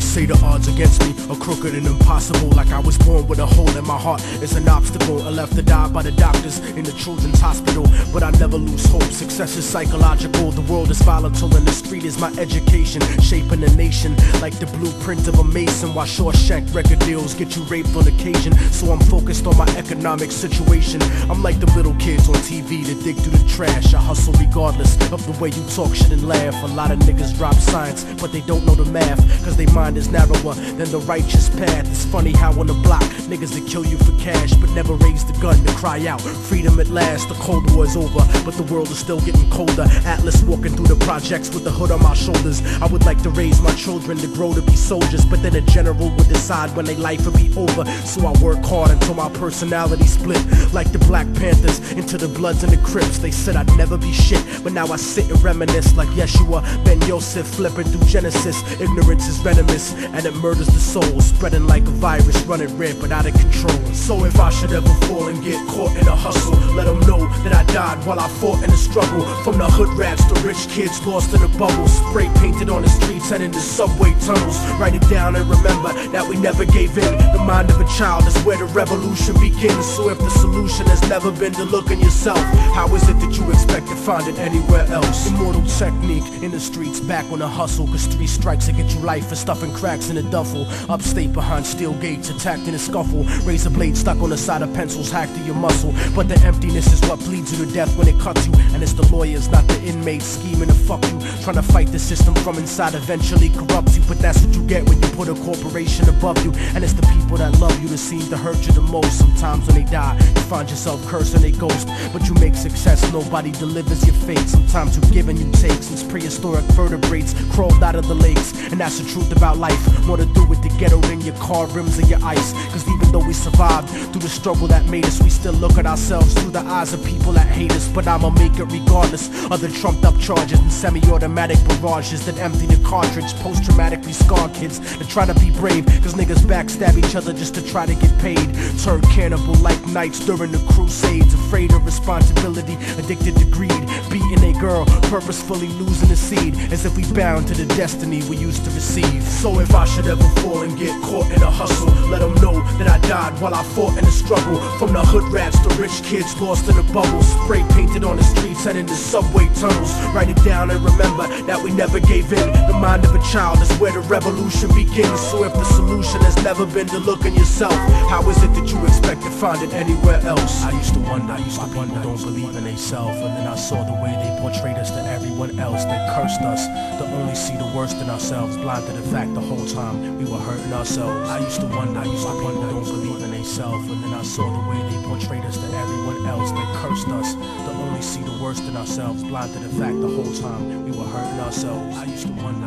say the odds against me are crooked and impossible, like I was born with a hole in my heart. It's an obstacle, I left to die by the doctors in the children's hospital, but I never lose hope. Success is psychological, the world is volatile, and the street is my education, shaping the nation like the blueprint of a mason. While Shawshank record deals get you raped on occasion, so I'm focused on my economic situation. I'm like the little kids on TV that dig through the trash. I hustle regardless of the way you talk shit and laugh. A lot of niggas drop science, but they don't know the math, cause they mind is narrower than the righteous path. It's funny how on the block, niggas that kill you for cash, but never raise the gun to cry out freedom at last. The Cold War is over, but the world is still getting colder. Atlas walking through the projects with the hood on my shoulders. I would like to raise my children to grow to be soldiers, but then a general would decide when their life would be over. So I work hard until my personality split, like the Black Panthers into the Bloods and the Crips. They said I'd never be shit, but now I sit and reminisce like Yeshua Ben Yosef, flipping through Genesis. Ignorance is venomous and it murders the soul, spreading like a virus, running red but out of control. So if I should ever fall and get caught in a hustle, let them know that I died while I fought in the struggle. From the hood rats to rich kids lost in a bubble, spray painted on the streets and in the subway tunnels. Write it down and remember that we never gave in. The mind of a child is where the revolution begins. So if the solution has never been to look in yourself, how is it that you expect to find it anywhere else? Immortal technique in the streets, back on the hustle, cause 3 strikes will get you life for stuffing cracks in a duffel. Upstate behind steel gates, attacked in a scuffle, razor blade stuck on the side of pencils hacked to your muscle. But the emptiness is what bleeds you to death when it cuts you, and it's the lawyers, not the inmates, scheming to fuck you, trying to fight the system from inside, eventually corrupts you. But that's what you get when you put a corporation above you, and it's the people that love you that seem to hurt you the most. Sometimes when they die, you find yourself cursing a ghost, but you make success, nobody delivers your fate. Sometimes you give and you take, since prehistoric vertebrates crawled out of the lakes. And that's the truth about life, more to do with the ghetto than your car rims and your ice. Cause even though we survived through the struggle that made us, we still look at ourselves through the eyes of people that hate us. But I'ma make it regardless of the trumped up charges and semi-automatic barrages that empty the cartridge. Post-traumatically scarred kids that try to be brave, cause niggas backstab each other just to try to get paid. Turn cannibal like knights during the crusades, afraid of responsibility, addicted to greed, beating a girl, purposefully losing the seed, as if we bound to the destiny we used to receive. So if I should ever fall and get caught in a hustle, let them know that I died while I fought in the struggle. From the hood rats to rich kids lost in a bubble, spray painted on the streets and in the subway tunnels. Write it down and remember that we never gave in. The mind of a child is where the revolution begins. So if the solution has never been to look in yourself, how is it that you expect to find it anywhere else? I used to wonder why people don't believe in themselves, and then I saw the way they portrayed us to everyone else that cursed us, to only see the worst in ourselves, blind to the fact the whole time we were hurting ourselves. I used to wonder why people don't believe in themselves, and then I saw the way they portrayed us to everyone else that cursed us, to only see the worst in ourselves, blind to the fact the whole time we were hurting ourselves. I used to wonder